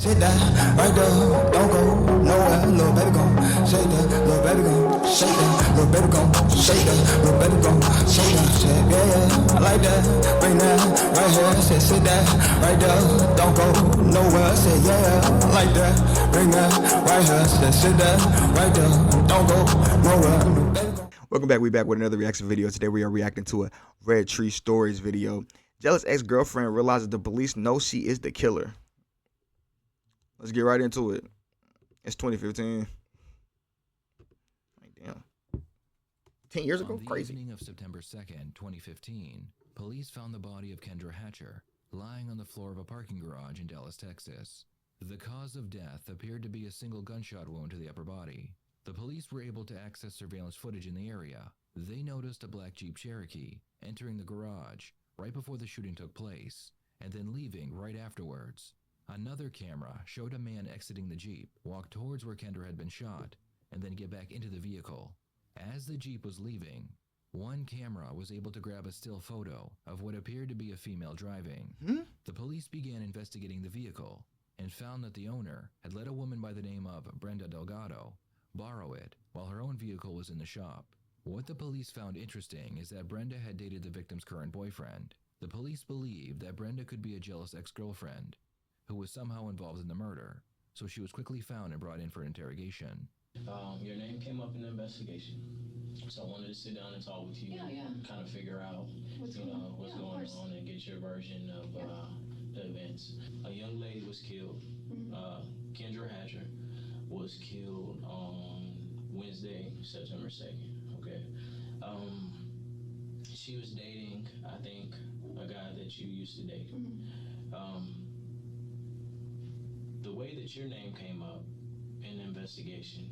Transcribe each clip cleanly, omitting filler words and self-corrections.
Sit down, right there, don't go nowhere, little baby gon' shake that, little baby gon' shake that, little baby gon' shake that, little baby gon' shake that, shit, yeah, I like that, bring that, right here, said sit that, right there, don't go nowhere, said yeah, I like that, bring that, right here, said sit that, right there, don't go nowhere. Welcome back, we back with another reaction video. Today we are reacting to a Red Tree Stories video. Jealous ex-girlfriend realizes the police know she is the killer. Let's get right into it. It's 2015. Like, damn. 10 years ago? Crazy. On the evening of September 2nd, 2015, police found the body of Kendra Hatcher lying on the floor of a parking garage in Dallas, Texas. The cause of death appeared to be a single gunshot wound to the upper body. The police were able to access surveillance footage in the area. They noticed a black Jeep Cherokee entering the garage right before the shooting took place, and then leaving right afterwards. Another camera showed a man exiting the Jeep, walk towards where Kendra had been shot, and then get back into the vehicle. As the Jeep was leaving, one camera was able to grab a still photo of what appeared to be a female driving. The police began investigating the vehicle and found that the owner had let a woman by the name of Brenda Delgado borrow it while her own vehicle was in the shop. What the police found interesting is that Brenda had dated the victim's current boyfriend. The police believed that Brenda could be a jealous ex-girlfriend who was somehow involved in the murder, so she was quickly found and brought in for interrogation. Your name came up in the investigation, so I wanted to sit down and talk with you, kind of figure out what's going on and get your version of the events. A young lady was killed. Kendra Hatcher was killed on Wednesday, September 2nd. Okay. She was dating, I think, a guy that you used to date. The way that your name came up in the investigation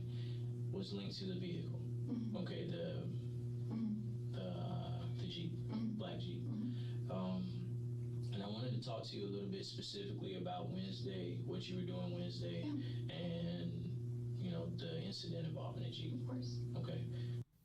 was linked to the vehicle. Okay, the Jeep, black Jeep. And I wanted to talk to you a little bit specifically about Wednesday, what you were doing Wednesday, and the incident involving the Jeep. Of course. Okay.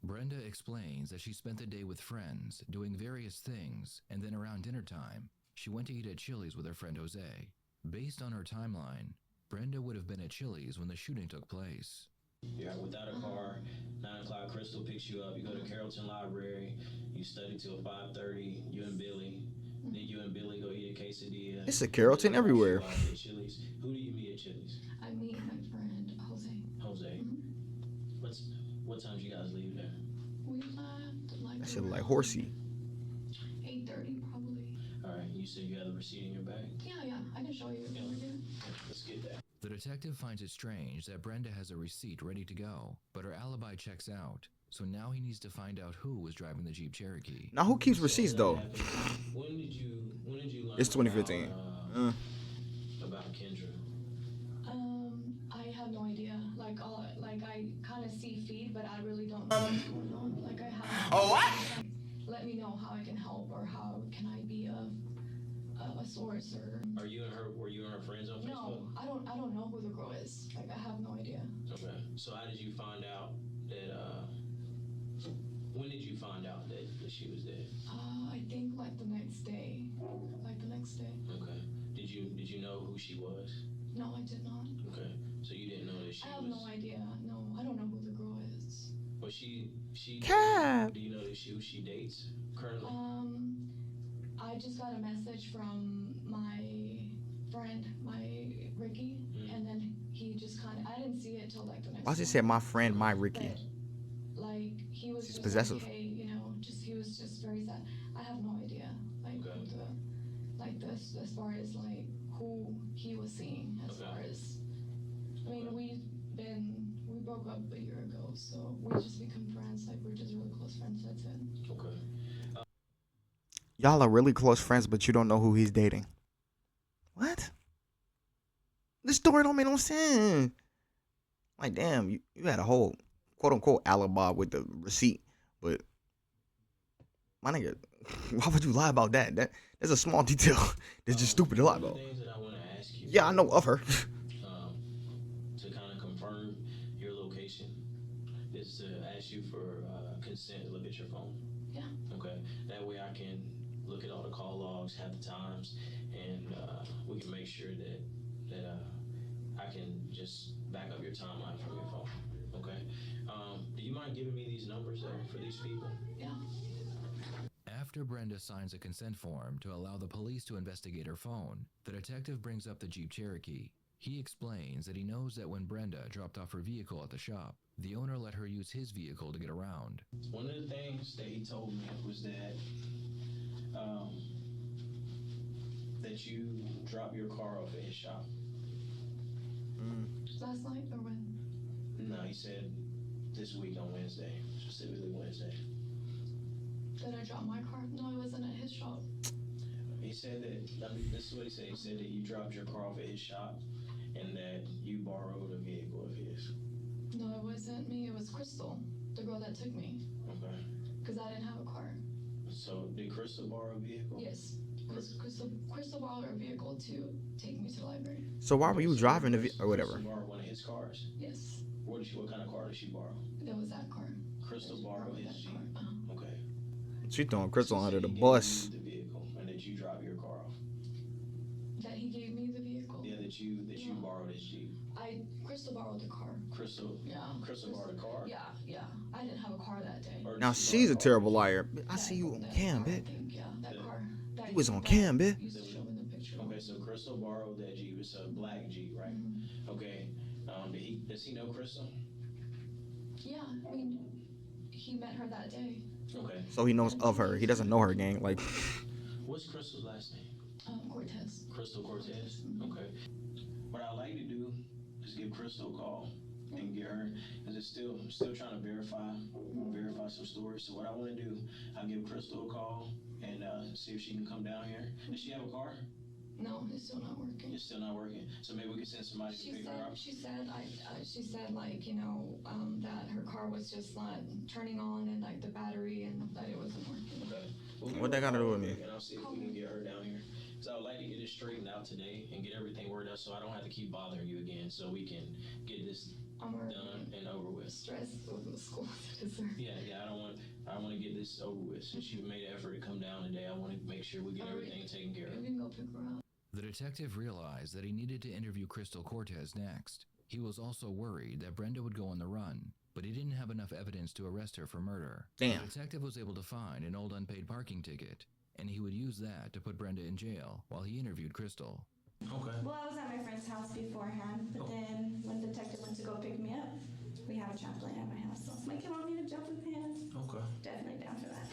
Brenda explains that she spent the day with friends doing various things, and then around dinner time, she went to eat at Chili's with her friend Jose. Based on her timeline, Brenda would have been at Chili's when the shooting took place. You're without a car, 9 o'clock, Crystal picks you up, you go to Carrollton Library, you study till 5:30, you and Billy. Then you and Billy go eat a quesadilla. It's a Carrollton everywhere. At Chili's. Who do you meet at Chili's? I meet my friend Jose. Jose. What time you guys leave there? We left like That shit look like horsey. 8:30 probably. Alright, you said you had the receipt in your bag? Yeah, I can show you. Let's get that. The detective finds it strange that Brenda has a receipt ready to go, but her alibi checks out. So now he needs to find out who was driving the Jeep Cherokee. Now who keeps receipts though? When did you learn It's 2015. About Kendra? I have no idea. Like I kind of see feed, but I really don't know what's going on. Like I have. Oh what? Let me know how I can help or how can I be a source or. Were you and her friends on Facebook? No, I don't know who the girl is. Like I have no idea. Okay. So how did you find out that when did you find out that she was dead? I think like the next day. Okay. Did you know who she was? No, I did not. Okay. So you didn't know that she was. I have no idea. No, I don't know who the girl is. Well, she. Cap. Do you know who she dates currently? I just got a message from my friend, Ricky, and then he just kind of. I didn't see it till like the next. Why does it say my friend, my Ricky? But, like he was. She's just possessive. Like, hey, he was just very sad. I have no idea, like as far as like who he was seeing, as far as. I mean, we broke up a year ago, so we just become friends. Like we're just really close friends. That's it. Okay. Y'all are really close friends, but you don't know who he's dating. What? This story don't make no sense. Like, damn, you had a whole quote-unquote alibi with the receipt, but my nigga, why would you lie about that? That's a small detail that's just stupid to lie about. Things that I want to ask you. Yeah, I know of her. To kind of confirm your location is to ask you for consent to look at your phone. Yeah. Okay. That way I can look at all the call logs, have the times, and we can make sure that just back up your timeline from your phone. Okay. Do you mind giving me these numbers though for these people? Yeah. After Brenda signs a consent form to allow the police to investigate her phone, the detective brings up the Jeep Cherokee. He explains that he knows that when Brenda dropped off her vehicle at the shop, the owner let her use his vehicle to get around. One of the things that he told me was um, that you drop your car off at his shop. Last night or when? No, he said this week on Wednesday, specifically Wednesday. Did I drop my car? No, I wasn't at his shop. He said that, this is what he said. He said that you dropped your car off at his shop and that you borrowed a vehicle of his. No, it wasn't me. It was Crystal, the girl that took me. Okay. Because I didn't have a car. So did Crystal borrow a vehicle? Yes. Crystal borrowed her vehicle to take me to the library. So why were you driving the or whatever? Crystal borrowed one of his cars? Yes. What kind of car did she borrow? It was that car. Crystal borrowed his Jeep. Okay. She throwing Crystal So under the he bus. gave you the vehicle and that you dropped your car off. That he gave me the vehicle. Yeah, that you borrowed his Jeep. Crystal borrowed the car. Crystal. Yeah. Crystal borrowed a car. Yeah. I didn't have a car that day. Now she's a terrible liar. I see you on cam, bitch. Yeah, that car. You was on cam, bitch. Okay, so Crystal borrowed that Jeep. It's a black Jeep, right? Mm-hmm. Okay. Does he know Crystal? Yeah, I mean, he met her that day. Okay. So he knows of her. He doesn't know her, gang. Like, what's Crystal's last name? Cortez. Crystal Cortez. Okay. What I like to do is give Crystal a call and get her, because it's still trying to verify some stories. So what I want to do, I'll give Crystal a call and see if she can come down here. Does she have a car? No, it's still not working. It's still not working. So maybe we can send somebody to pick her up. She said like, you know, that her car was just not turning on and like the battery and that it wasn't working. Okay. what that got to do with me? And I'll see if we can get her down here. Because I would like to get it straightened out today and get everything worked out so I don't have to keep bothering you again, so we can get this done and over with. Stressed with the school. Yeah, I don't want to get this over with. Since you made an effort to come down today, I want to make sure we get everything taken care of. We can go pick her up. The detective realized that he needed to interview Crystal Cortez next. He was also worried that Brenda would go on the run, but he didn't have enough evidence to arrest her for murder. Damn. The detective was able to find an old unpaid parking ticket, and he would use that to put Brenda in jail while he interviewed Crystal. Okay. Well, I was at my friend's house beforehand, but then when the detective went to go pick me up, we have a trampoline at my house. So I'm like, you want me to jump with him? Okay. Definitely down for that.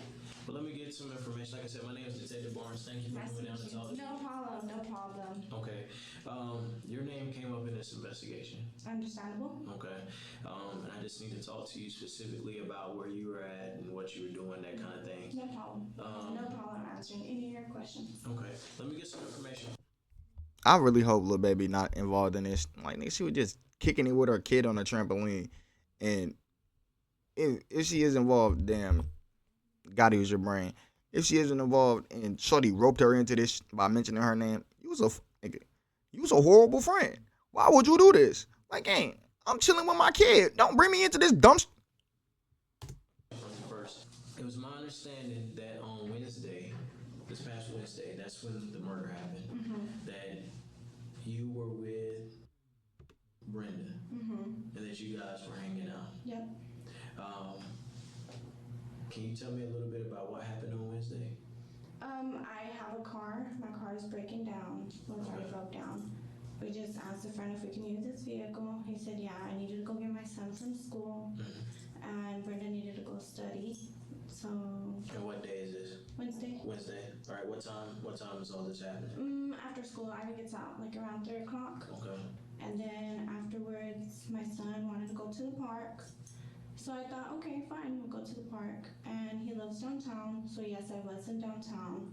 Well, let me get some information. Like I said, my name is Detective Barnes. Thank you for coming down to talk to me. No problem. Okay. Your name came up in this investigation. Understandable. Okay. And I just need to talk to you specifically about where you were at and what you were doing, that kind of thing. No problem. No problem answering any of your questions. Okay. Let me get some information. I really hope Lil Baby not involved in this. Like, nigga, she was just kicking it with her kid on a trampoline. And if she is involved, damn, gotta use your brain. If she isn't involved and Shorty roped her into this by mentioning her name, you was a horrible friend. Why would you do this? Like, hey, I'm chilling with my kid. Don't bring me into this dumb First, it was my understanding that on Wednesday, this past Wednesday, that's when the murder happened, that you were with Brenda, and that you guys were hanging out. Yep. Can you tell me a little bit about what happened on Wednesday? I have a car. My car is breaking down. Well, it's already broke down. We just asked a friend if we can use his vehicle. He said, yeah, I needed to go get my son from school, and Brenda needed to go study. So. And what day is this? Wednesday. Wednesday. All right. What time is all this happening? After school, Ivy gets out like around 3 o'clock. Okay. And then afterwards, my son wanted to go to the park. So I thought, okay, fine, we'll go to the park. And he lives downtown, so yes, I was in downtown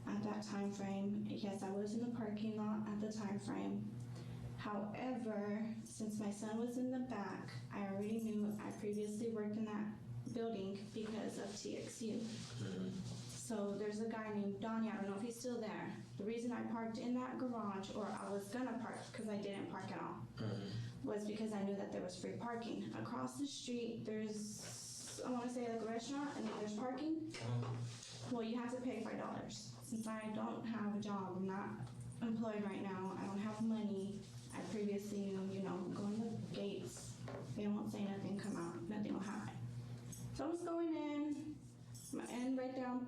at that time frame. Yes, I was in the parking lot at the time frame. However, since my son was in the back, I already knew I previously worked in that building because of TXU. So there's a guy named Donnie, I don't know if he's still there. The reason I parked in that garage, or I was gonna park, because I didn't park at all, was because I knew that there was free parking. Across the street, there's, I wanna say like a restaurant, and then there's parking. Well, you have to pay $5. Since I don't have a job, I'm not employed right now, I don't have money. I previously knew,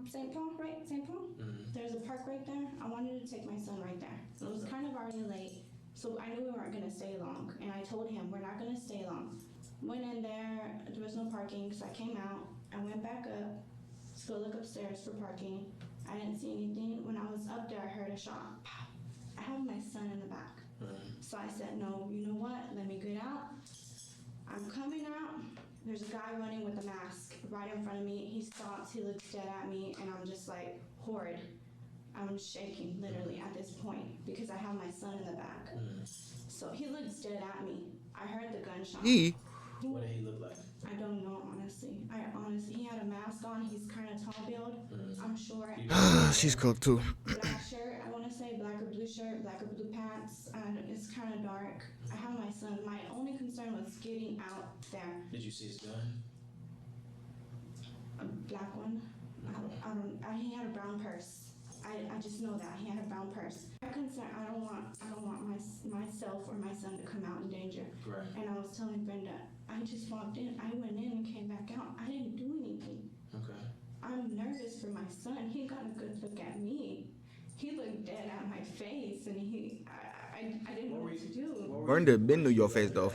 St. Paul, right? St. Paul? There's a park right there. I wanted to take my son right there. It was kind of already late, so I knew we weren't going to stay long. And I told him, we're not going to stay long. Went in there, there was no parking, so I came out. I went back up to go look upstairs for parking. I didn't see anything. When I was up there, I heard a shot. Pow. I have my son in the back. So I said, no, you know what? Let me get out. I'm coming out. There's a guy running with a mask right in front of me. He stops, he looks dead at me, and I'm just like, horrid. I'm shaking literally at this point because I have my son in the back. So he looks dead at me. I heard the gunshot. What did he look like? I don't know, honestly. He had a mask on. He's kind of tall build. I'm sure. She's cooked too. Black shirt, I want to say black or blue shirt, black or blue pants, and it's kind of dark. I have my son. My only concern was getting out there. Did you see his gun? A black one. He had a brown purse. I just know that he had a brown purse. I'm concerned. I don't want myself or my son to come out in danger. Right. And I was telling Brenda, I just walked in. I went in and came back out. I didn't do anything. Okay. I'm nervous for my son. He got a good look at me. He looked dead at my face, and I didn't know what to do. Brenda been to your face though.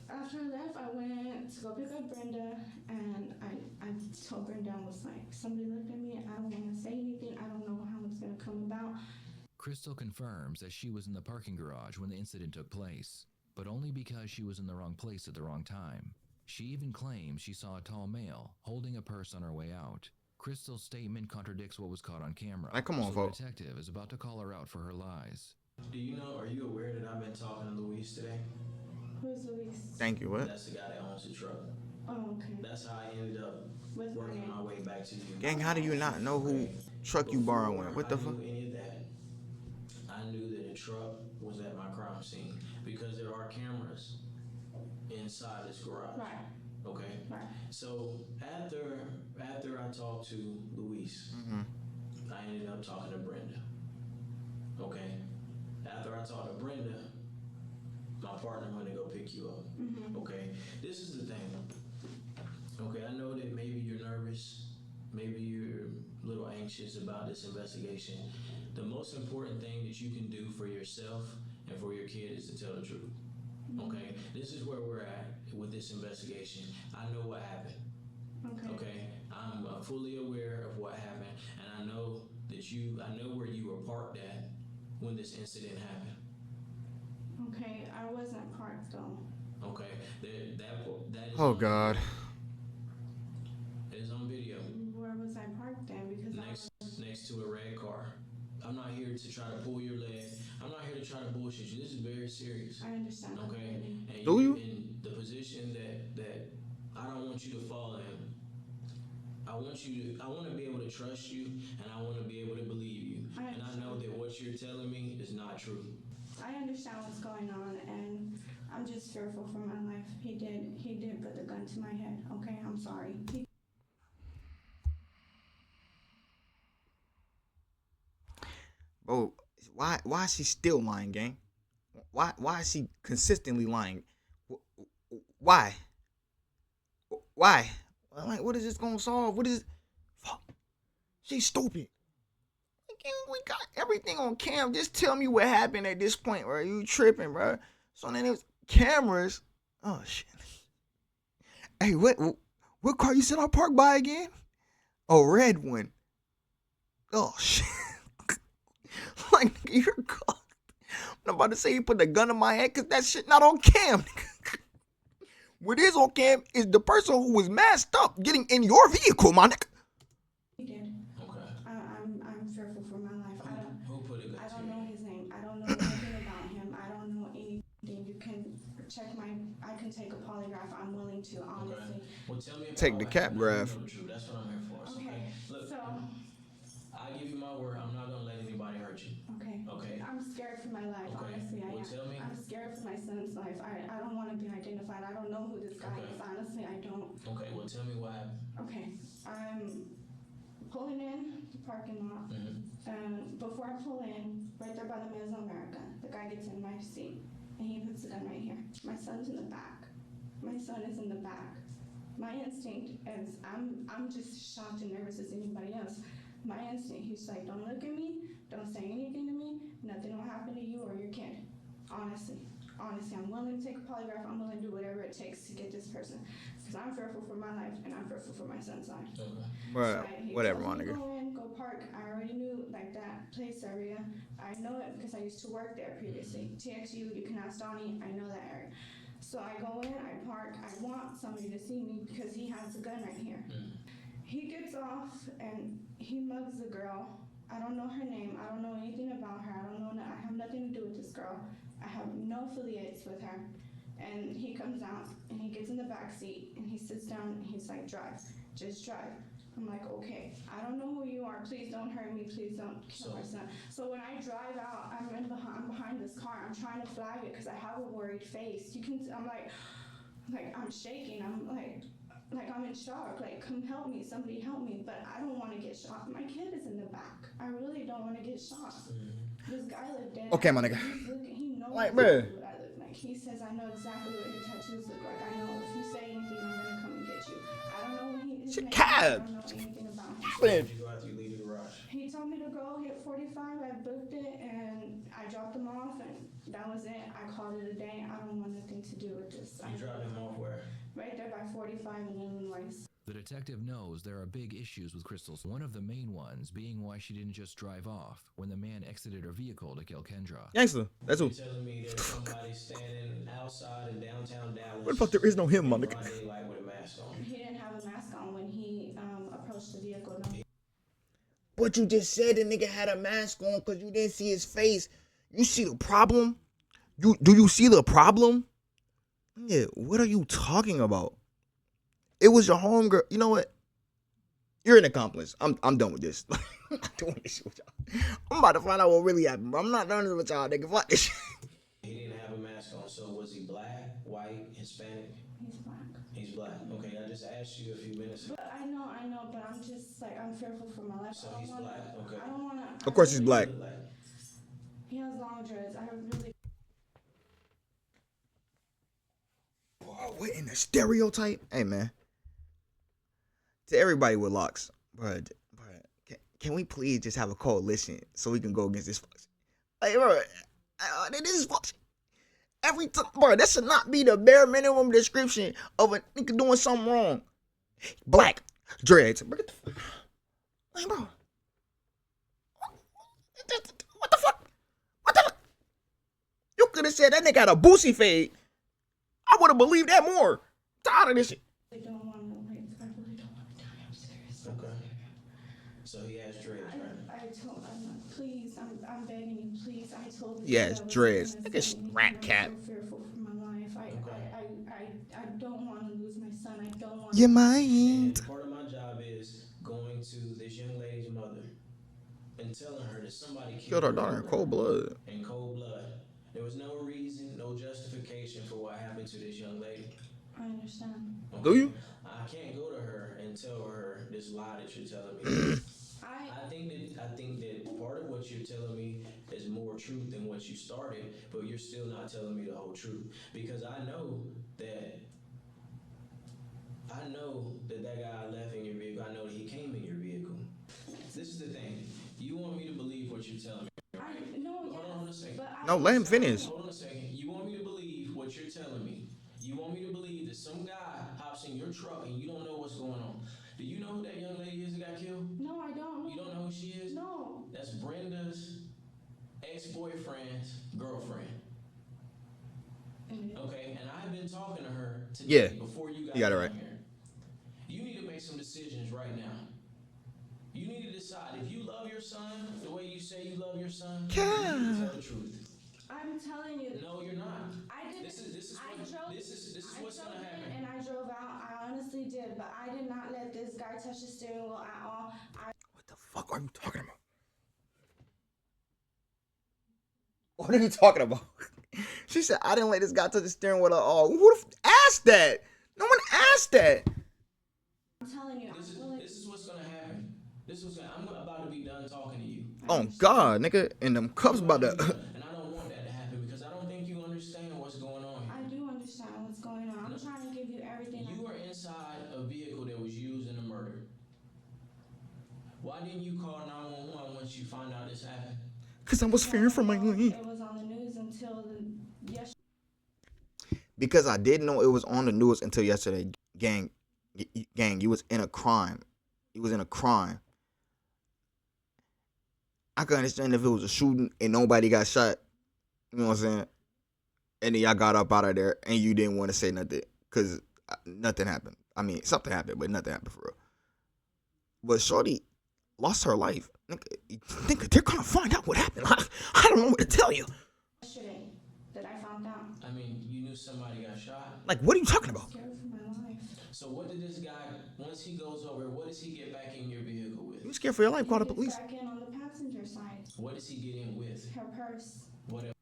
After I left, I went to go pick up Brenda, and I told Brenda, I was like, somebody looked at me, I don't want to say anything, I don't know how it's going to come about. Crystal confirms that she was in the parking garage when the incident took place, but only because she was in the wrong place at the wrong time. She even claims she saw a tall male holding a purse on her way out. Crystal's statement contradicts what was caught on camera. Like, come on, so folks. the detective is about to call her out for her lies. Are you aware that I've been talking to Luis today? Who's Luis? Thank you. What? That's the guy that owns the truck. Oh, okay. That's how I ended up working my way back to you. Gang, how do you not know who truck you borrowing? What the fuck? I knew any of that. I knew that the truck was at my crime scene because there are cameras inside this garage. Right. Okay. Right. So after I talked to Luis, I ended up talking to Brenda. Okay. After I talked to Brenda, my partner went to go pick you up. Okay. This is the thing. Okay, I know that maybe you're nervous, maybe you're a little anxious about this investigation. The most important thing that you can do for yourself and for your kid is to tell the truth. Okay, this is where we're at with this investigation. I know what happened. Okay, I'm fully aware of what happened, and I know where you were parked at when this incident happened. Okay, I wasn't parked though. Okay, that is Oh God. It is on video. Where was I parked then? Because next to a red car. I'm not here to try to pull your leg. I'm not here to try to bullshit you. This is very serious. I understand. Okay? And Do you? in the position that I don't want you to fall in. I want to be able to trust you, and I want to be able to believe you. And I know that what you're telling me is not true. I understand what's going on, and I'm just fearful for my life. He did put the gun to my head. Okay, I'm sorry. Bro, why is she still lying, gang? Why is she consistently lying? Why? I'm like, what is this gonna solve? What is? Fuck. She's stupid. We got everything on cam. Just tell me what happened at this point, bro. You tripping, bro? So then it was cameras. Oh shit. Hey, what car you said I parked by again? Oh, red one. Oh shit. Like, nigga, you're cocked. I'm about to say you put the gun in my head because that shit not on cam. What is on cam is the person who was masked up getting in your vehicle, my nigga. He did. Okay. I'm fearful for my life. Who put it? I don't know his name. I don't know anything about him. I don't know anything. You can check I can take a polygraph. I'm willing to, honestly. Okay. Well, tell me about Take the cap graph. That's what I'm here for. Okay. Look, So. I give you my word. I'm not gonna let anybody hurt you. Okay. Okay. I'm scared for my life, Okay. honestly. Well, tell me. I'm scared for my son's life. I don't want to be identified. I don't know who this guy is. Honestly, I don't. Okay. Well, tell me what happened. Okay. I'm pulling in the parking lot. And before I pull in, right there by the Mesoamerica, the guy gets in my seat and he puts the gun right here. My son's in the back. My son is in the back. my instinct is I'm just shocked and nervous as anybody else. My instinct, he's like, don't look at me, don't say anything to me, nothing will happen to you or your kid. Honestly, I'm willing to take a polygraph. I'm willing to do whatever it takes to get this person, because I'm fearful for my life and I'm fearful for my son's life. Okay. Bruh, He whatever, told my me to nigga. go in, go park. I already knew like that place area. I know it because I used to work there previously. TXU, you can ask Donnie. I know that area. So I go in, I park. I want somebody to see me because he has a gun right here. He gets off and he mugs the girl. I don't know her name. I don't know anything about her. I have nothing to do with this girl. I have no affiliates with her. And he comes out and he gets in the back seat and he sits down and he's like, drive, just drive. I'm like, okay, I don't know who you are. Please don't hurt me. Please don't kill my son. So when I drive out, I'm behind this car. I'm trying to flag it because I have a worried face. I'm like I'm shaking. I'm like I'm in shock. Like, come help me. Somebody help me. But I don't want to get shot. My kid is in the back. I really don't want to get shot. This guy lived dead. Okay, my nigga. He knows Like, exactly bruh. what I look like. He says, I know exactly what your tattoos look like. I know if you say anything, I'm going to come and get you. I don't know his She name. cab. I don't know anything about him. Man. You go after you leave the garage. He told me to go hit 45. I booked it and I dropped him off and that was it. I called it a day. I don't want nothing to do with this. You dropped him off where? Right there by 45 in Illinois. The detective knows there are big issues with Crystal's, one of the main ones being why she didn't just drive off when the man exited her vehicle to kill Kendra. Gangster. That's who. You're telling me there's somebody standing outside in downtown Dallas. What the fuck? There is no him, my nigga. Broad daylight with a mask on. He didn't have a mask on when he approached the vehicle. No. But you just said the nigga had a mask on because you didn't see his face. You see the problem? Do you see the problem? Yeah, what are you talking about? It was your homegirl. You know what? You're an accomplice. I'm done with this. I'm not doing this shit with y'all. I'm about to find out what really happened, bro. I'm not done with y'all, nigga. Fuck this shit. He didn't have a mask on, so was he black, white, Hispanic? He's black. He's black. Okay, I just asked you a few minutes ago. But I know, but I'm just like, I'm fearful for my life. So he's black, okay. I don't want to. Of course he's black. He has long dreads. I really. Bro, what in the stereotype? Hey, man. To everybody with locks, bro, can we please just have a coalition so we can go against this fuck? Like, bro, this is fuck. Every time, bro, that should not be the bare minimum description of a nigga doing something wrong. Black, dreads. Bro, get the fuck. Like, bro. What the fuck? What the fuck? You could have said that nigga had a boosie fade. I would have believed that more. Tired of this shit. I don't want to, like, I really don't want to die. I'm serious. Okay. So he has dreads, right? Please, I'm begging you, please. I told you. Yes, dreads. Nigga, rat cat. I'm so fearful for my life. I don't want to lose my son. I don't want. You And mind? part of my job is going to this young lady's mother and telling her that somebody Killed her daughter in cold blood. In cold blood. There was no reason, no justification for what happened to this young lady. I understand. Okay? Do you? I can't go to her and tell her this lie that you're telling me. I think that part of what you're telling me is more truth than what you started, but you're still not telling me the whole truth. Because I know that that guy left in your vehicle. I know that he came in your vehicle. This is the thing. You want me to believe what you're telling me. Hold on a second. No, let him finish. Hold on a second. You want me to believe what you're telling me. You want me to believe that some guy hops in your truck and you don't know what's going on. Do you know who that young lady is that got killed? No, I don't know. You don't know who she is? No. That's Brenda's ex-boyfriend's girlfriend. Okay, and I've been talking to her today before you got it right. here. You need to make some decisions right now. You need to decide if you love your son the way you say you love your son. You need to tell the truth. I'm telling you. No, you're not. I didn't. This is what's gonna happen. And I drove out. I honestly did, but I did not let this guy touch the steering wheel at all. What the fuck are you talking about? What are you talking about? She said, I didn't let this guy touch the steering wheel at all. Who the asked that? No one asked that. I'm telling you. This is what's gonna happen. I'm about to be done talking to you. Oh, God, nigga. And them cups about to... And I don't want that to happen because I don't think you understand what's going on here. I do understand. understand what's going on. I'm trying to give you everything. You were inside a vehicle that was used in a murder. Why didn't you call 911 once you found out this happened? Because I was fearing for my life. It was on the news until yesterday. Because I didn't know it was on the news until yesterday. Gang, you was in a crime. You was in a crime. I could understand if it was a shooting and nobody got shot. You know what I'm saying? And then y'all got up out of there and you didn't want to say nothing because nothing happened. I mean, something happened, but nothing happened for real. But Shorty lost her life. Nigga, they're gonna find out what happened. I don't know what to tell you. Yesterday that I found out. I mean, you knew somebody got shot. Like, what are you talking about? I'm scared for my life. So what did this guy, once he goes over, what does he get back in your vehicle with? You scared for your life? Call the He police. gets back in on the passenger side. What does he get in with? Her purse. What else?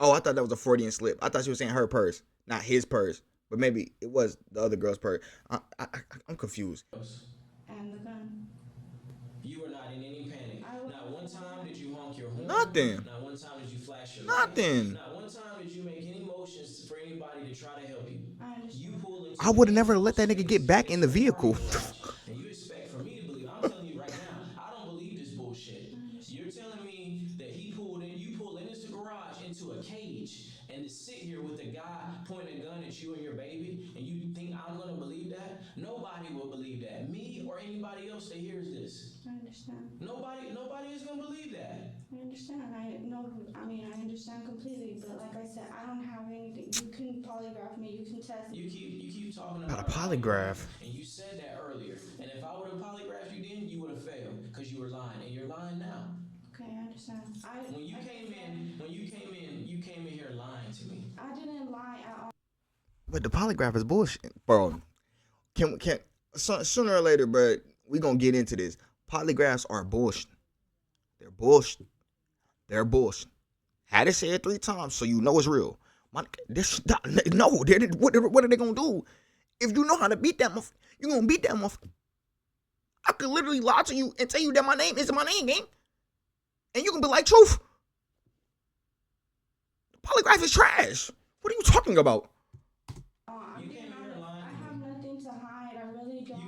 Oh, I thought that was a Freudian slip. I thought she was saying her purse, not his purse. But maybe it was the other girl's purse. I'm confused. And the gun. You were not in any panic. Not one time did you honk your horn. Nothing. Not one time did you flash your Nothing. lights. Not one time did you make any motions for anybody to try to help you. I understand. You pulled into I would have never let that nigga get back in the vehicle. And you expect for me to believe, I'm telling you right now, I don't believe this bullshit. You're telling me that you pulled in this garage into a cage and to sit here with a guy pointing a gun at you and your baby, and you think I'm gonna believe that? Nobody will believe that. Me or anybody else that hears this. I understand. Nobody is gonna believe that. I understand. I understand completely. But like I said, I don't have anything. You can polygraph me. You can test me. You keep talking About about a polygraph. and you said that earlier. And if I would have polygraphed you then, you would have failed because you were lying, and you're lying now. Okay, I understand. When you came in here lying to me. I didn't lie at all. But the polygraph is bullshit, bro. Sooner or later, but we gonna get into this. Polygraphs are bullshit. They're bullshit. They're bullshit. Had to say it 3 times so you know it's real. What are they gonna do? If you know how to beat that motherfucker, you gonna beat that motherfucker. I could literally lie to you and tell you that my name isn't my name, gang. And you can be like, truth. Polygraph is trash. What are you talking about? You came in here lying. I have nothing to hide. I really don't.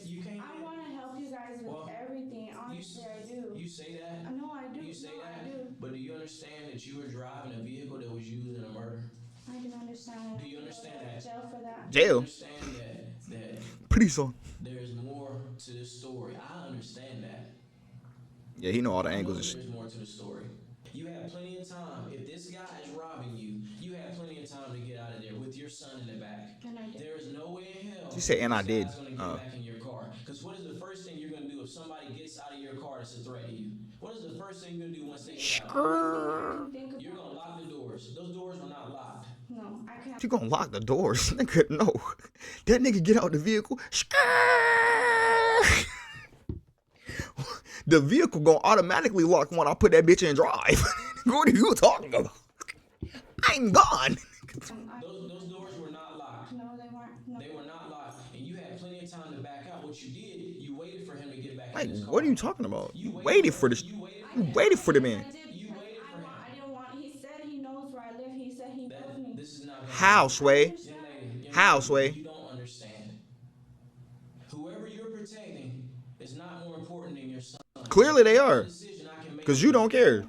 You came in. I want to help you guys with everything. Honestly, I do. You say that? No, I do. You say no, that? I do. But do you understand that you were driving a vehicle that was used in a murder? I can understand. Do you understand that? Jail for that. Do you Jail. understand that Pretty so. there's more to this story? I understand that. Yeah, he know all the angles and There's shit. more to the story. You had plenty of time. If this guy is robbing you, you had plenty of time to get out of there with your son in the back. And I did. There is no way in hell. She said, and I this did. guy's gonna get back in your car. Because what is the first thing you're gonna do if somebody gets out of your car that's a threat to you? What is the first thing you're gonna do once they get out? You're gonna lock the doors. Those doors were not locked. No, I can't. You gonna lock the doors, nigga? No, that nigga get out the vehicle. The vehicle gonna automatically lock when I put that bitch in drive. What are you talking about? I'm gone. Those doors were not locked. No, they weren't. No. They were not locked, and you had plenty of time to back out. What you did, you waited for him to get back Like, in his car. what are you talking about? You waited for this. You waited for the man. I did because I didn't want. He said he knows where I live. He said he knows me. This is not How, Sway? How, Sway? You don't understand. Whoever you're protecting is not more important than your son. Clearly they are, Decision I can make. cause you don't care.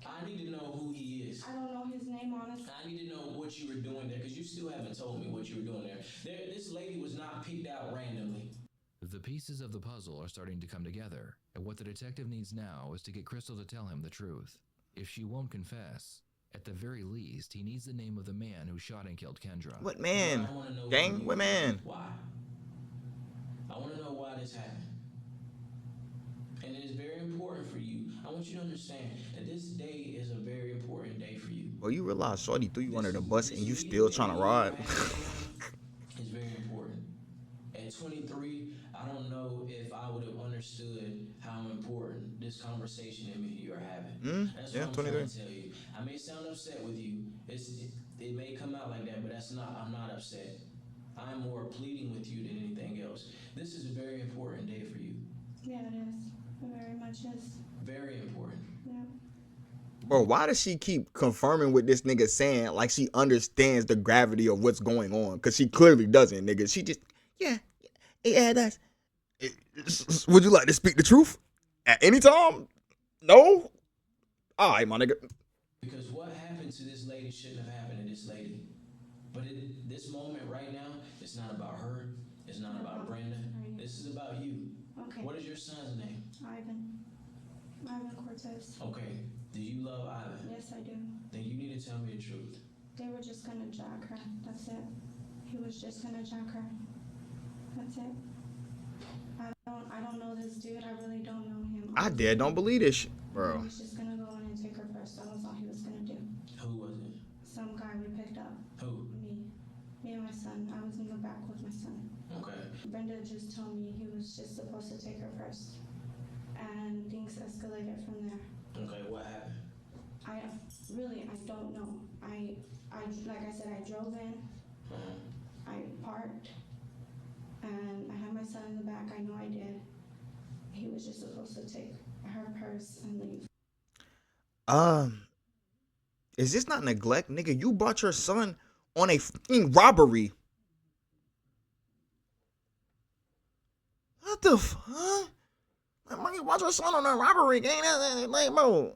I need to know who he is. I don't know his name, honestly. I need to know what you were doing there, because you still haven't told me what you were doing there. This lady was not picked out randomly. The pieces of the puzzle are starting to come together, and what the detective needs now is to get Crystal to tell him the truth. If she won't confess, at the very least, he needs the name of the man who shot and killed Kendra. What man? I wanna know Gang? who What he man? is. Why? I want to know why this happened. And it is very important for you. I want you to understand that this day is a very important day for you. Well, you realize Shorty threw you under the bus and you still trying to ride? It's very important. At 23, I don't know if I would have understood how important this conversation that me and you are having. That's yeah, what I'm 23. trying to tell you. I may sound upset with you. It may come out like that, but I'm not upset. I'm more pleading with you than anything else. This is a very important day for you. Yeah, it is. It very much is. Very important. Yeah. Bro, why does she keep confirming what this nigga saying like she understands the gravity of what's going on? Because she clearly doesn't, nigga. She just, yeah, that's. Would you like to speak the truth at any time? No? All right, my nigga. Because what happened to this lady shouldn't have happened to this lady. But this moment right now, it's not about her. It's not about Brenda. This is about you. Okay. What is your son's name? Ivan Cortez. Okay. Do you love Ivan? Yes, I do. Then you need to tell me the truth. They were just gonna jack her. That's it. He was just gonna jack her. That's it. I don't know this dude. I really don't know him. I don't believe this shit, bro. He was just gonna go in and take her purse. That was all he was gonna do. Who was it? Some guy we picked up. Who? Me and my son. I was in the back with my son. Okay. Brenda just told me he was just supposed to take her purse. And things escalated from there. Okay, what happened? I don't know. Like I said, I drove in. I parked. And I had my son in the back. I know I did. He was just supposed to take her purse and leave. Is this not neglect, nigga? You brought your son on a fucking robbery. What the fuck? Man, you brought your son on a robbery, gang. Like, bro,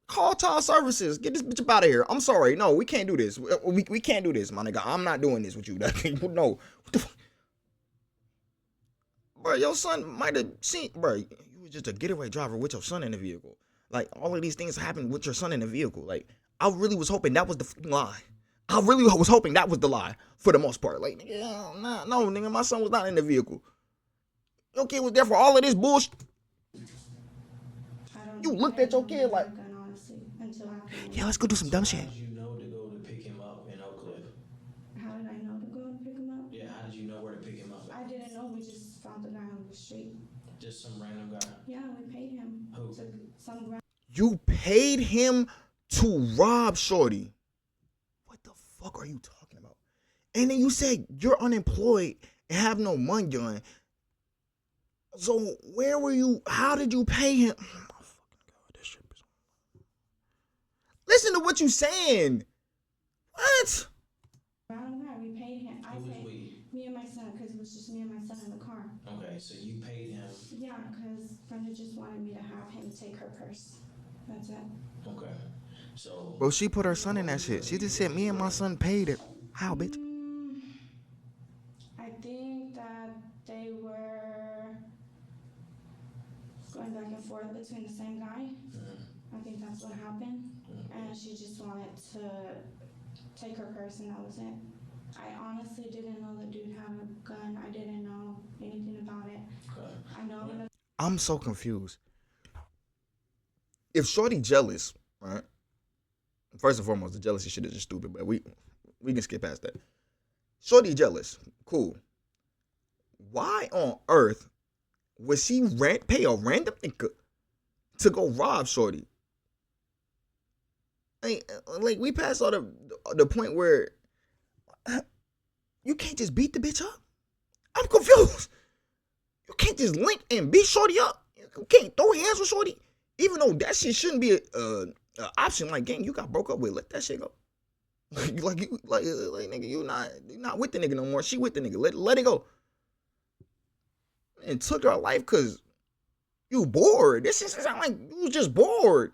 call child services. Get this bitch up out of here. I'm sorry. No, we can't do this. We can't do this, my nigga. I'm not doing this with you. No. What the fuck? Bro, your son might have seen, bro, you was just a getaway driver with your son in the vehicle. Like, all of these things happened with your son in the vehicle. Like, I really was hoping that was the lie. I really was hoping that was the lie for the most part. Like, nigga, no, nigga, my son was not in the vehicle. Your kid was there for all of this bullshit. You looked at your kid like, yeah, let's go do some dumb shit. How did you know to go to pick him up in Oak Cliff? How did I know to go and pick him up? Yeah, how did you know where to pick him up? I didn't know. We just found the guy on the street. Just some random guy? Yeah, we paid him. Who? You paid him to rob Shorty. What the fuck are you talking about? And then you said you're unemployed and have no money on. So where were you? How did you pay him? Oh my fucking God, this shit is... Listen to what you saying. What? Random guy, we paid him. Who was we? Me and my son, because it was just me and my son in the car. Okay, so you paid him. Yeah, because Brenda just wanted me to have him take her purse. That's it. Okay. So. Bro, she put her son in that shit. She just said me and my son paid it. How, bitch? I think that they were going back and forth between the same guy. I think that's what happened. And she just wanted to take her purse and that was it. I honestly didn't know the dude had a gun. I didn't know anything about it. Okay. I know I'm so confused. If Shorty jealous, right? First and foremost, the jealousy shit is just stupid, but we can skip past that. Shorty jealous, cool. Why on earth would she pay a random nigga to go rob Shorty? Like we passed all the point where you can't just beat the bitch up. I'm confused. You can't just link and beat Shorty up. You can't throw hands with Shorty, even though that shit shouldn't be a option. Like, gang, you got broke up with, let that shit go. like nigga, you not with the nigga no more. She with the nigga. Let it go. And took her life because you bored. This shit sound like you was just bored.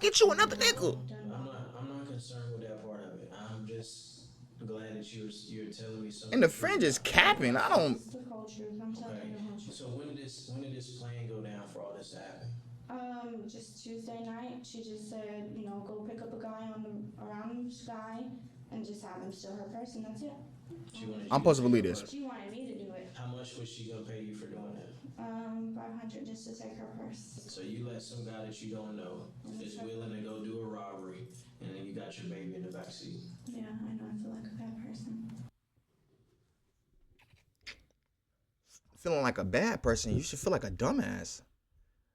Get you another nigga. I'm not concerned with that part of it. I'm just glad that you're telling me something. And the friend is capping. I don't. Okay. So when did this plan go down for all this to happen? Just Tuesday night. She just said, go pick up a guy around Sky and just have him steal her purse, and that's it. I'm supposed to believe this. She wanted me to do it. How much was she gonna pay you for doing that? $500 just to take her purse. So you let some guy that you don't know is willing to go do a robbery, and then you got your baby in the backseat. Yeah, I know. I feel like a bad person. Feeling like a bad person, you should feel like a dumbass.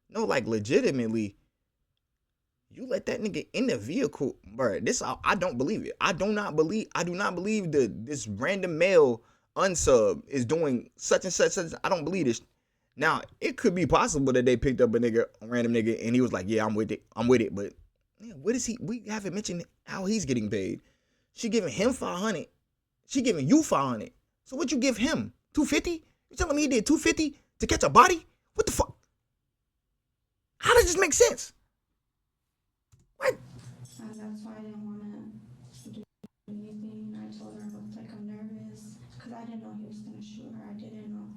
No, like legitimately, you let that nigga in the vehicle, bro. I don't believe it. I do not believe this random male unsub is doing such and such. I don't believe this. Now, it could be possible that they picked up a random nigga, and he was like, yeah, I'm with it. But Yeah, what is he? We haven't mentioned how he's getting paid. She giving him 500. She giving you 500. So what you give him? 250? You telling me he did 250 to catch a body? What the fuck? How does this make sense? What? That's why I didn't want to do anything. I told her I looked like I'm nervous because I didn't know he was going to shoot her. I didn't know.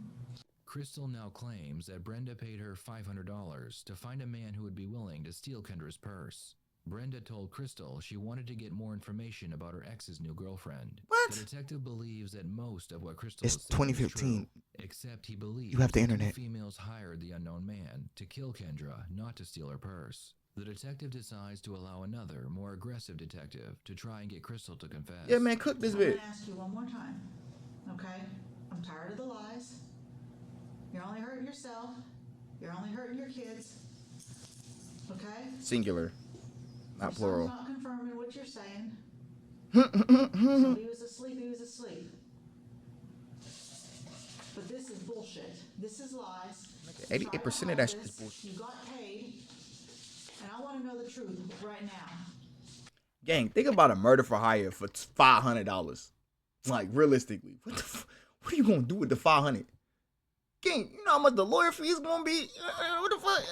Crystal now claims that Brenda paid her $500 to find a man who would be willing to steal Kendra's purse. Brenda told Crystal she wanted to get more information about her ex's new girlfriend. What? The detective believes that most of what Crystal It's is saying is 2015. true, except he believes You have the that two internet. females hired the unknown man to kill Kendra, not to steal her purse. The detective decides to allow another, more aggressive detective to try and get Crystal to confess. Yeah, man, cook this I'm bit. gonna ask you one more time, okay? I'm tired of the lies. You're only hurting yourself. You're only hurting your kids. Okay? Singular, not Your plural. son's not confirming what you're saying. So he was asleep, he was asleep. But this is bullshit. This is lies. 88% of that shit is bullshit. You got paid. And I want to know the truth right now. Gang, think about a murder for hire for $500. Like, realistically, what are you gonna do with the 500? Gang, you know how much the lawyer fee is gonna be? What the fuck?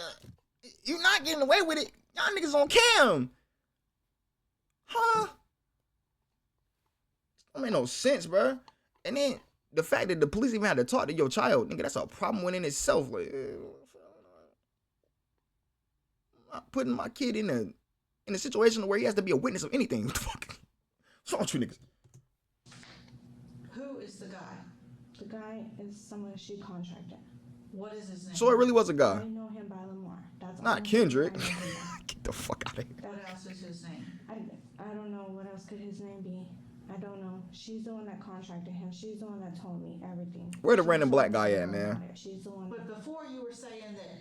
You're not getting away with it. Y'all niggas on cam. Huh? That make no sense, bro. And then the fact that the police even had to talk to your child, nigga, that's a problem within itself. Like, I'm not putting my kid in a situation where he has to be a witness of anything. What the fuck? What's wrong with you niggas? Who is the guy? The guy is someone she contracted. What is his name? So it really was a I guy. know him by Lamar. That's all. Not Kendrick. I know him by. Get the fuck out of here. What else is his name? I don't know what else could his name be. I don't know. She's the one that contracted him. She's the one that told me everything. Where the She random told black me guy all at, man? about it. She's the one. But before you were saying that.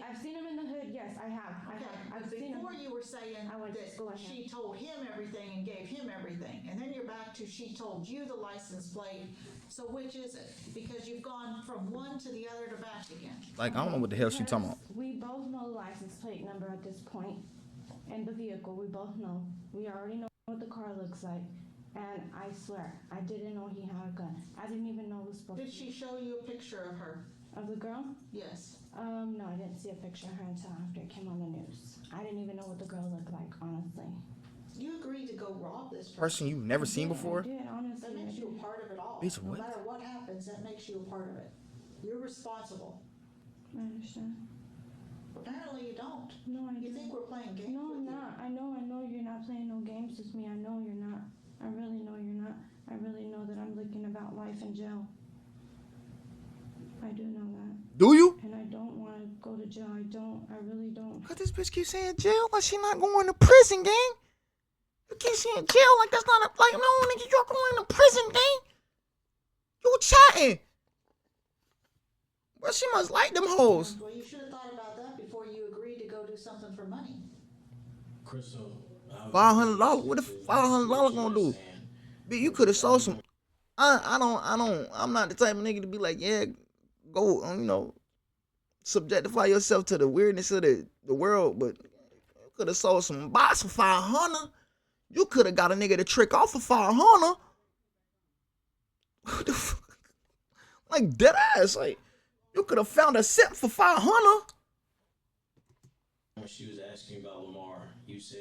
I've seen him in the hood. Yes, I have. Okay, I've but seen him. before you were saying I went to that school with him. she told him everything and gave him everything, and then you're back to she told you the license plate. So which is it? Because you've gone from one to the other to back again. Like, I don't know what the hell she talking about. We both know the license plate number at this point, and the vehicle. We both know. We already know what the car looks like. And I swear, I didn't know he had a gun. I didn't even know it was supposed to. Did she show you a picture of her? Of the girl? Yes. No, I didn't see a picture of her until after it came on the news. I didn't even know what the girl looked like, honestly. You agreed to go rob this Person you've never seen before? I did, honestly. That makes you a part of it all. Bitch, No what? matter what happens, that makes you a part of it. You're responsible. I understand. Apparently you don't. No, I You don't. think we're playing games No, with I'm you. not. I know you're not playing no games with me. I know you're not. I really know you're not. I really know that I'm looking about life in jail. I do know that. Do you? And I don't want to go to jail. I don't. I really don't. Cause this bitch keeps saying jail like she not going to prison, gang. You keep saying jail like that's not like, no, nigga, you're going to prison, gang. You chatting. Well, she must like them hoes. Well, you should have thought about that before you agreed to go do something for money. Crystal, $500. What the $500 gonna do? Bitch, you could have sold some. I'm not the type of nigga to be like, yeah, go, subjectify yourself to the weirdness of the world, but you could have sold some box for 500. You could have got a nigga to trick off for 500. What the fuck? Like, dead ass. Like, you could have found a set for 500. When she was asking about Lamar, you said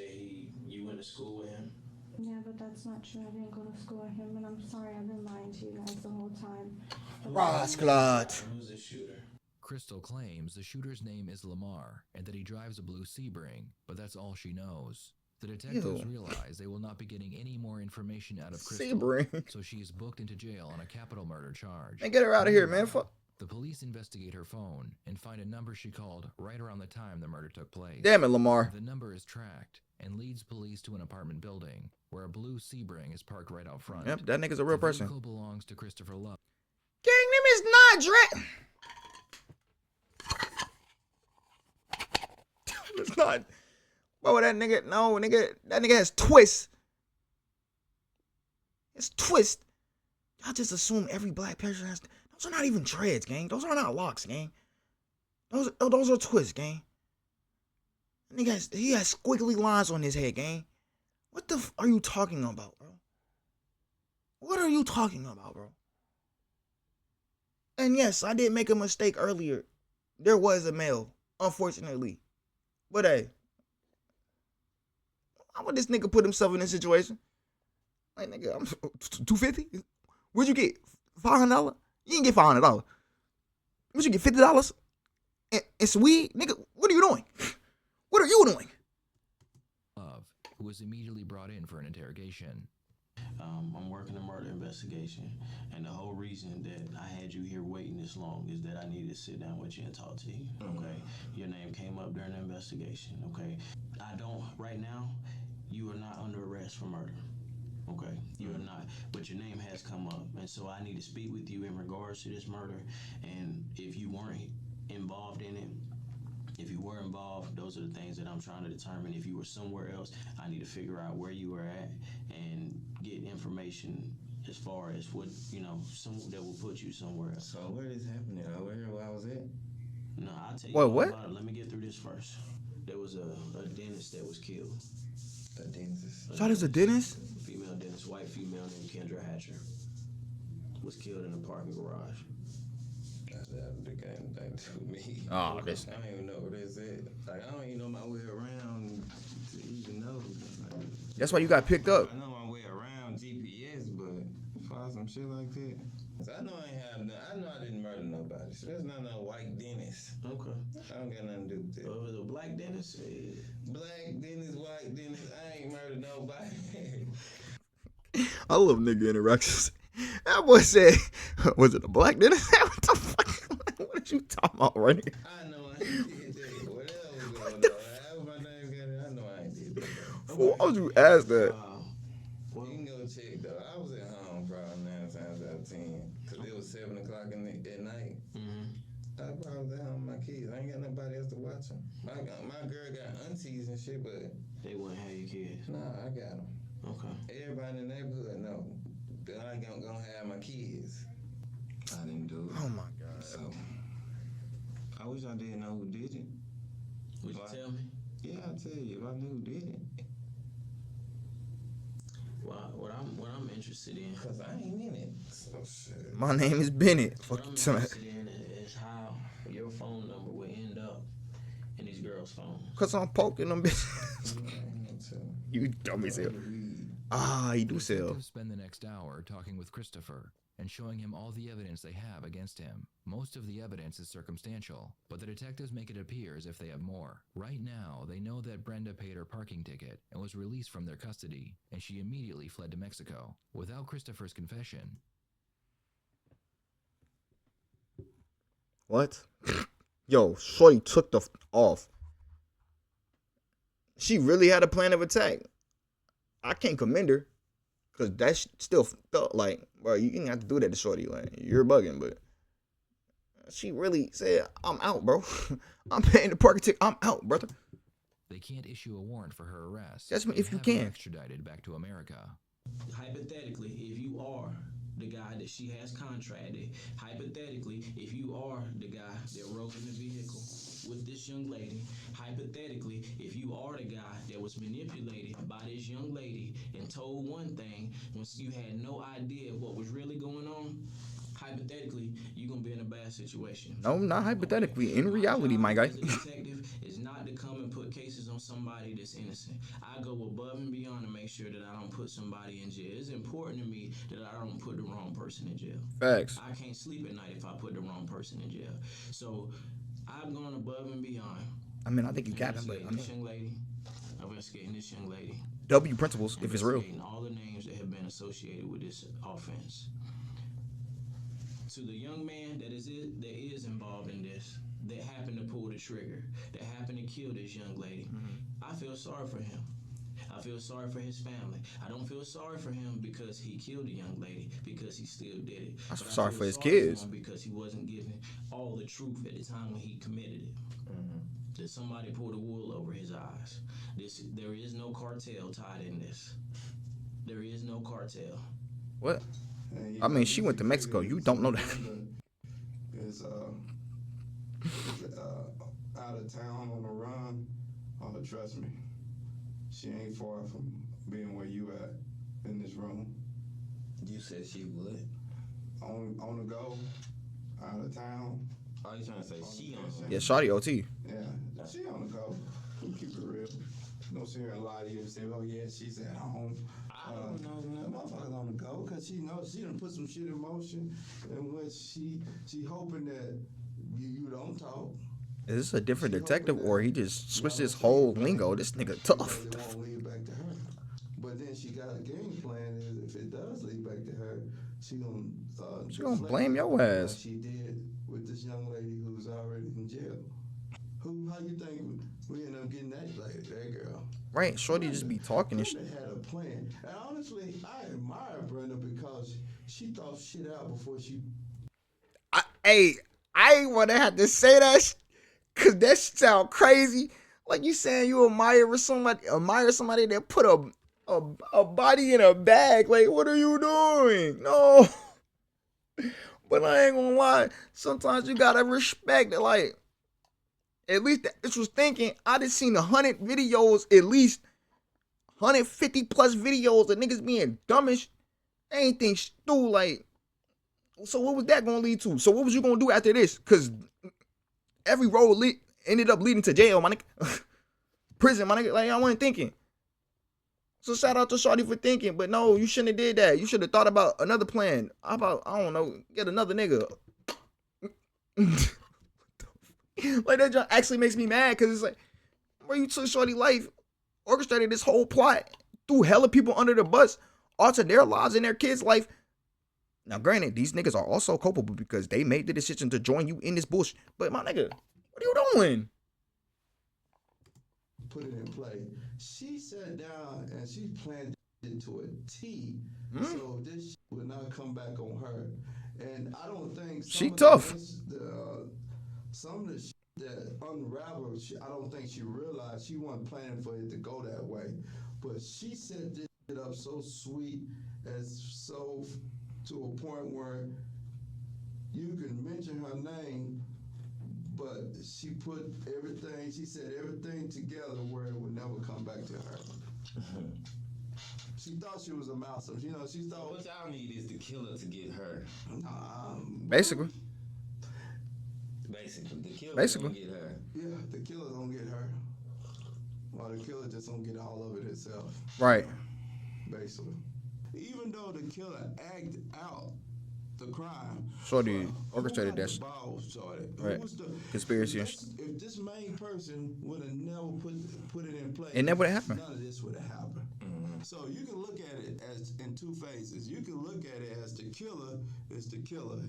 you went to school with him? Yeah, but that's not true. I didn't go to school with him, and I'm sorry. I've been lying to you guys the whole time. Rascal. Who's the shooter? Crystal claims the shooter's name is Lamar and that he drives a blue Sebring, but that's all she knows. The detectives realize they will not be getting any more information out of Crystal, Sebring. so she is booked into jail on a capital murder charge. Man, get her out of here, man. Fuck. The police investigate her phone and find a number she called right around the time the murder took place. Damn it, Lamar. The number is tracked and leads police to an apartment building where a blue Sebring is parked right out front. Yep, that nigga's a real The person. vehicle belongs to Christopher Love. Gang, them is not Dre. It's not. Bro, that nigga, no, nigga, that nigga has twists. It's twist. Y'all just assume every black person has. Those are not even dreads, gang. Those are not locks, gang. Those are twists, gang. He has squiggly lines on his head, gang. What the are you talking about, bro? What are you talking about, bro? And yes, I did make a mistake earlier. There was a male, unfortunately. But hey, how would this nigga put himself in this situation? Like, nigga, I'm 250. What'd you get? $500? You didn't get $500. What you get? $50? And some weed, nigga. What are you doing? What are you doing? Love, who was immediately brought in for an interrogation. I'm working a murder investigation, and the whole reason that I had you here waiting this long is that I needed to sit down with you and talk to you, okay? Your name came up during the investigation, okay? Right now, you are not under arrest for murder, okay? You are not, but your name has come up, and so I need to speak with you in regards to this murder, and if you weren't involved in it, if you were involved, those are the things that I'm trying to determine. If you were somewhere else, I need to figure out where you were at and get information as far as what, that will put you somewhere else. So where is happening? Where I was at? No, I'll tell you Wait, all what? about it. Let me get through this first. There was a dentist that was killed. A dentist. Shot is a dentist? Female dentist, white female named Kendra Hatcher. Was killed in a parking garage. The game thing to me. Oh, this. I don't even know what this is. Like, I don't even know my way around to even know. Like, That's why you got picked up. I know my way around GPS, but find some shit like that. So I know I know I didn't murder nobody. So that's not no white dentist. Okay. I don't got nothing to do with that. Well, if it was a black dentist, Black dentist, white dentist, I ain't murdered nobody. I love nigga interactions. That boy said, was it a black dentist? What the fuck? What are you talking about right here? I know I ain't did that. Whatever was going on. However my name got it, I know I ain't did that. Why would you ask that? You can go check though. I was at home probably 9 times out of 10. Cause it was 7 o'clock at night. I probably was at home with my kids. I ain't got nobody else to watch them. My girl got aunties and shit, but they wouldn't have your kids. Nah, I got them. Okay. Everybody in the neighborhood know that I ain't gonna have my kids. I didn't do it. Oh my God. So I wish I didn't know who did it. Would you tell me? Yeah, I'll tell you if I knew who did it. Well, what I'm interested in, Cause I ain't in it. So shit. My name is Bennett. what Fuck I'm you, somebody. interested in is how your phone number would end up in these girls' phones. Cause I'm poking them bitches. You dumb as hell. Ah, he do sell. Detectives spend the next hour talking with Christopher and showing him all the evidence they have against him. Most of the evidence is circumstantial, but the detectives make it appear as if they have more. Right now, they know that Brenda paid her parking ticket and was released from their custody, and she immediately fled to Mexico. Without Christopher's confession, What? Yo, shorty took the off. She really had a plan of attack. I can't commend her, cause that's still felt like, bro, you didn't have to do that to shorty. Like, you're bugging, but she really said, "I'm out, bro. I'm paying the parking ticket. I'm out, brother." they can't issue a warrant for her arrest. That's and if you have her can. extradited back to America. Hypothetically, if you are the guy that she has contracted, hypothetically, if you are the guy that rode in the vehicle with this young lady, hypothetically, if you are the guy that was manipulated by this young lady and told one thing when you had no idea what was really going on, hypothetically, you're gonna be in a bad situation. No, not hypothetically. In reality, my guy. As a detective is not to come and put cases on somebody that's innocent. I go above and beyond to make sure that I don't put somebody in jail. It's important to me that I don't put the wrong person in jail. Facts. I can't sleep at night if I put the wrong person in jail. So I've gone above and beyond. I mean, I think you capping, but I This mean, young lady, investigating this young lady. W principles if it's real. Investigating all the names that have been associated with this offense. To the young man that is involved in this, that happened to pull the trigger, that happened to kill this young lady, I feel sorry for him. I feel sorry for his family. I don't feel sorry for him because he killed a young lady, because he still did it. I'm But I sorry feel for his him kids. because he wasn't given all the truth at the time when he committed it. That somebody pulled the wool over his eyes. There is no cartel tied in this. There is no cartel. What? I mean, she went to Mexico. You don't know that. Is out of town on the run Oh, trust me. She ain't far from being where you at in this room. You said she would? On the go, out of town. Oh, you trying to say she on the go? Yeah, shawty OT. Yeah, she on the go. We keep it real. Don't sit here and lie to you and say, oh yeah, she's at home. I don't know. The motherfucker's on the go because she knows she done put some shit in motion in which she hoping that you don't talk. Is this a different detective or he just switched his whole lingo? This nigga tough. It won't lead back to her. But then she got a game plan is if it does lead back to her, she gonna blame your ass. Like she did with this young lady who's already in jail. How you think we end up getting that lady, that girl? Right, shorty just be talking and Brenda had a plan. And honestly, I admire Brenda because she thought shit out before she... I ain't wanna have to say that cause that sound crazy. Like you saying you admire somebody that put a body in a bag. Like, what are you doing? No. But I ain't gonna lie. Sometimes you gotta respect it. Like, at least that bitch was thinking. I done seen 100 videos, at least 150 plus videos of niggas being dumb as anything stupid. Like, so what was that gonna lead to? So what was you gonna do after this? Cause every road ended up leading to jail, my nigga. Prison, my nigga. Like, I wasn't thinking. So shout out to Shawty for thinking, but no, you shouldn't have did that. You should have thought about another plan. How about, I don't know, get another nigga. Like, that just actually makes me mad, because it's like, bro, you took Shawty life, orchestrated this whole plot, threw hella people under the bus, altered their lives and their kids' life. Now, granted, these niggas are also culpable because they made the decision to join you in this bullshit. But my nigga, what are you doing? Put it in play. She sat down and she planned it to a T. So this shit would not come back on her. And I don't think she tough. Some of the shit that unraveled, I don't think she realized she wasn't planning for it to go that way. But she set this shit up so sweet, to a point where you can mention her name, but she said everything together where it would never come back to her. She thought she was a mouse. She thought... What y'all need is the killer to get her. Basically. The killer gonna get her. Yeah, the killer gonna get her. Or the killer just gonna get all of it itself. Right. Basically. Even though the killer acted out the crime. Shorty orchestrated that shit. Right. Conspiracy. If this main person would have never put it in place, it never would have happened. None of this would have happened. So you can look at it as in two phases. You can look at it as the killer is the killer.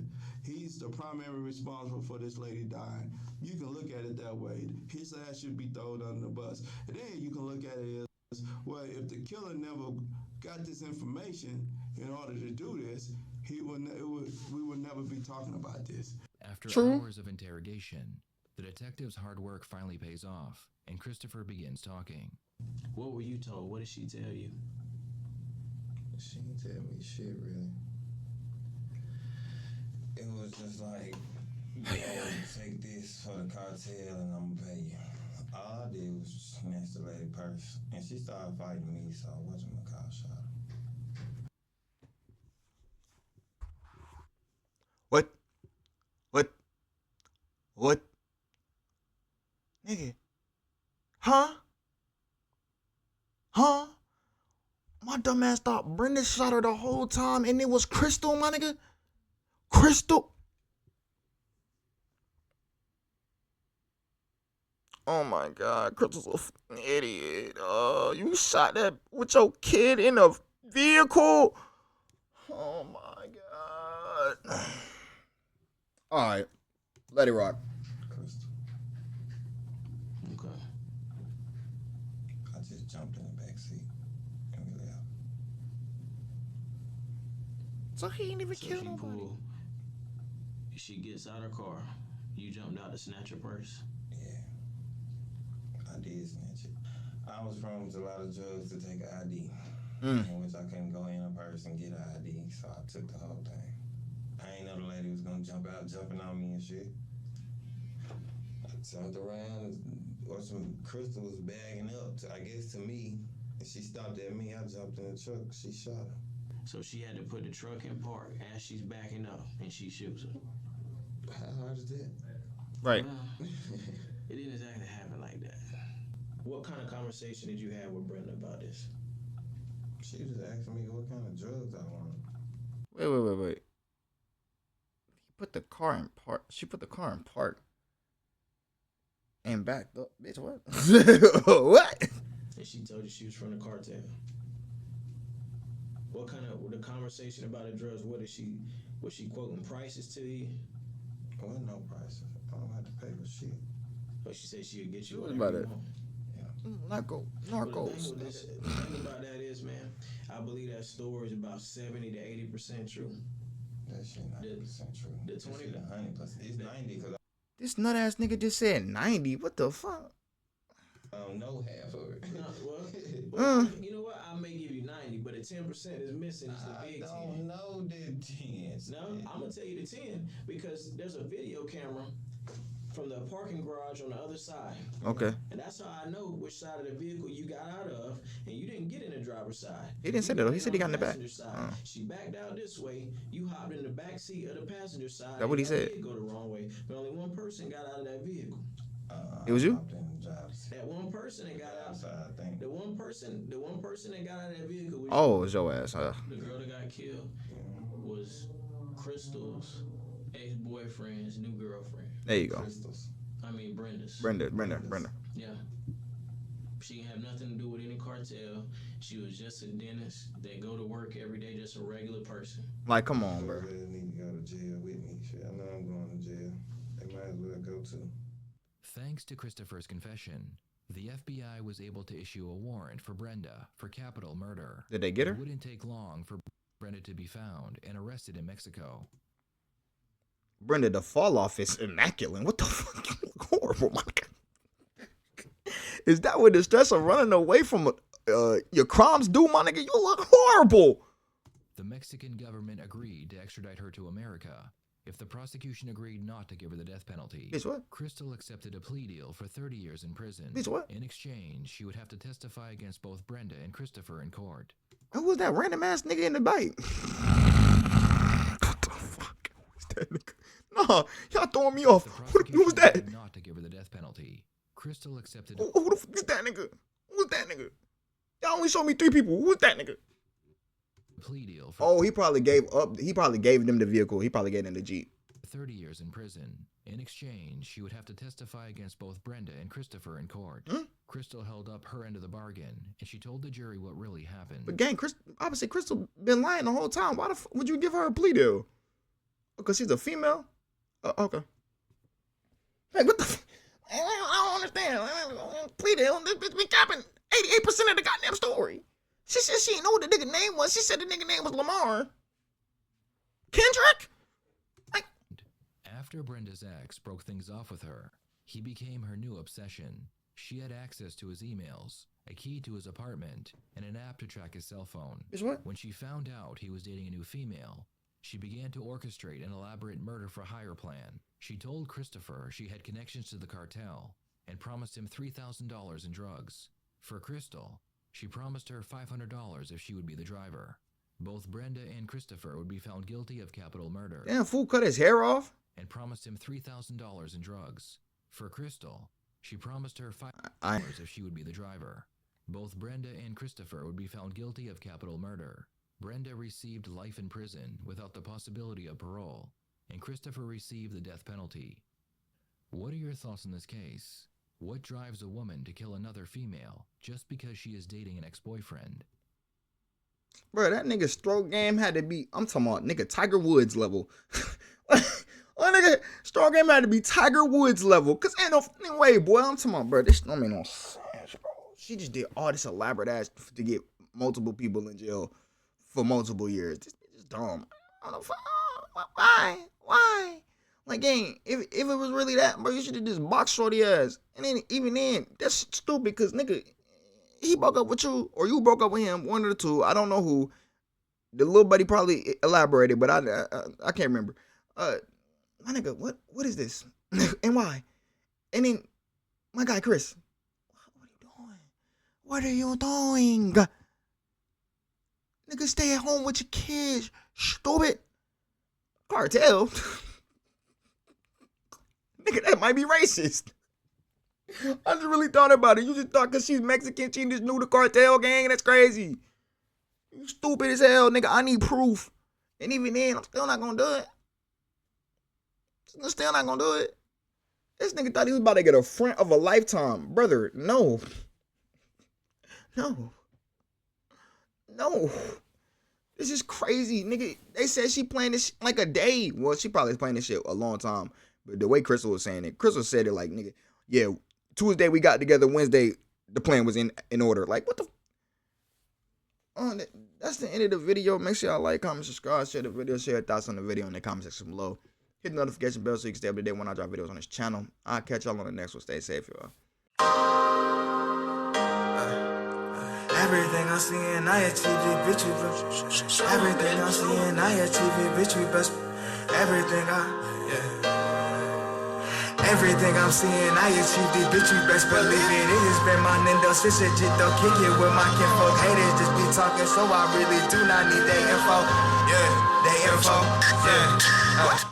He's the primary responsible for this lady dying. You can look at it that way. His ass should be thrown under the bus. And then you can look at it as, well, if the killer never got this information in order to do this, we would never be talking about this. After hours of interrogation, the detective's hard work finally pays off, and Christopher begins talking. What were you told? What did she tell you? She didn't tell me shit, really. It was just like, take this for the cartel and I'm gonna pay you. All I did was snatch the lady purse, and she started fighting me, so I wasn't gonna call shot. What? Nigga. Huh? My dumb ass thought Brenda shot her the whole time and it was Crystal, my nigga. Crystal. Oh my God, Crystal's an idiot. You shot that with your kid in a vehicle. Oh my God. All right, let it rock. Crystal. Okay. I just jumped in the back seat and we left. So he ain't even killed nobody. She gets out of her car. You jumped out to snatch her purse. I did snatch it. I was promised a lot of drugs to take an ID, in which I couldn't go in a purse and get an ID, so I took the whole thing. I ain't know the lady was gonna jump out jumping on me and shit. I turned around and or some crystals bagging up, I guess to me. And she stopped at me. I jumped in the truck. She shot her. So she had to put the truck in park as she's backing up, and she shoots her. How hard is that? Right. Well, it didn't exactly happen like that. What kind of conversation did you have with Brenda about this? She was asking me what kind of drugs I wanted. Wait. He put the car in park. She put the car in park. And backed up. Bitch, what? What? And she told you she was from the cartel. What kind of the conversation about the drugs? Was she quoting prices to you? There wasn't no prices. I don't have to pay for shit. But she said she'd get you What whatever about you it? want. Narcos. The thing about that is, man, I believe that story is about 70 to 80% true. That shit 90% true. The 20 to 100%. It's 90 because This nut ass nigga just said 90. What the fuck? I don't know half of it. No, well, you know what? I may give you 90, but the 10% is missing. It's the big 10. I don't know the 10. No, I'm gonna tell you the 10 because there's a video camera from the parking garage on the other side. Okay. And that's how I know which side of the vehicle you got out of, and you didn't get in the driver's side. He didn't say that though. He said he got in the back. Side. She backed out this way. You hopped in the back seat of the passenger side. That what he said? Did go the wrong way, but only one person got out of that vehicle. It was you? That one person that got out. I think. The one person that got out of that vehicle was Oh, it was your ass. the girl that got killed was Crystal's ex-boyfriend's new girlfriend. There you go. Crystals. I mean Brenda's. Brenda. Yeah. She didn't have nothing to do with any cartel. She was just a dentist that go to work every day, just a regular person. Like, come on, bro. I really need to go to jail with me. Shit, I know I'm going to jail. They might as well go to. Thanks to Christopher's confession, the FBI was able to issue a warrant for Brenda for capital murder. Did they get her? It wouldn't take long for Brenda to be found and arrested in Mexico. Brenda, the fall off is immaculate. What the fuck? You look horrible, my God. Is that what the stress of running away from your crimes do, my nigga? You look horrible. The Mexican government agreed to extradite her to America if the prosecution agreed not to give her the death penalty. Bitch, what? Crystal accepted a plea deal for 30 years in prison. Bitch, what? In exchange, she would have to testify against both Brenda and Christopher in court. Who was that random ass nigga in the bike? What the fuck? Who was that nigga? No, y'all throwing me off. Who was that? Not to give her the death penalty. Crystal accepted. Who the fuck is that nigga? Who was that nigga? Y'all only showed me 3 people. Who was that nigga? Plea deal for Oh, he probably gave them the vehicle. He probably gave them the Jeep. 30 years in prison. In exchange, she would have to testify against both Brenda and Christopher in court. Crystal held up her end of the bargain, and she told the jury what really happened. But gang, obviously Crystal been lying the whole time. Why the fuck would you give her a plea deal? Because she's a female? Okay. Hey, what the fuck? I don't understand. Plea deal. This bitch been capping 88% of the goddamn story. She said she didn't know what the nigga name was. She said the nigga name was Lamar. Kendrick? After Brenda's ex broke things off with her, he became her new obsession. She had access to his emails, a key to his apartment, and an app to track his cell phone. What? When she found out he was dating a new female, she began to orchestrate an elaborate murder-for-hire plan. She told Christopher she had connections to the cartel and promised him $3,000 in drugs. For Crystal, she promised her $500 if she would be the driver. Both Brenda and Christopher would be found guilty of capital murder. Damn, fool cut his hair off? And promised him $3,000 in drugs. For Crystal, she promised her $500 if she would be the driver. Both Brenda and Christopher would be found guilty of capital murder. Brenda received life in prison without the possibility of parole, and Christopher received the death penalty. What are your thoughts on this case? What drives a woman to kill another female just because she is dating an ex-boyfriend? Bro, that nigga stroke game had to be, I'm talking about nigga Tiger Woods level. Well, nigga, stroke game had to be Tiger Woods level. Cause ain't no way, boy. I'm talking about, bro, this don't make no sense, bro. She just did all this elaborate ass to get multiple people in jail for multiple years. This bitch is dumb. I don't know, why? Like, gang, if it was really that, bro, you should have just boxed shorty ass. And then, even then, that's stupid, cause nigga, he broke up with you, or you broke up with him, one of the two. I don't know who. The little buddy probably elaborated, but I can't remember. My nigga, what is this? And why? And then My guy, Chris. What are you doing? Nigga, stay at home with your kids. Stupid. Cartel. Nigga, that might be racist. I just really thought about it. You just thought because she's Mexican, she just knew the cartel gang. That's crazy. You stupid as hell, nigga. I need proof. And even then, I'm still not gonna do it. I'm still not gonna do it. This nigga thought he was about to get a friend of a lifetime. Brother, no. No. This is crazy, nigga. They said she playing this like a day. Well, she probably was playing this shit a long time. But the way Crystal was saying it, Crystal said it like, nigga, yeah, Tuesday we got together, Wednesday the plan was in order. Like, what the? That's the end of the video. Make sure y'all like, comment, subscribe, share the video, share your thoughts on the video in the comment section below. Hit the notification bell so you can stay up to date when I drop videos on this channel. I'll catch y'all on the next one. Stay safe, y'all. Everything I see and I achieve it, bitch, we best. Everything I see and I achieve it, bitch, we best. Everything I'm seeing, I achieved it, bitch, you best believe it. It has been my Nintendo, shit legit though, kick it with my kinfolk. Haters just be talking, so I really do not need their info. Yeah, their info. Yeah.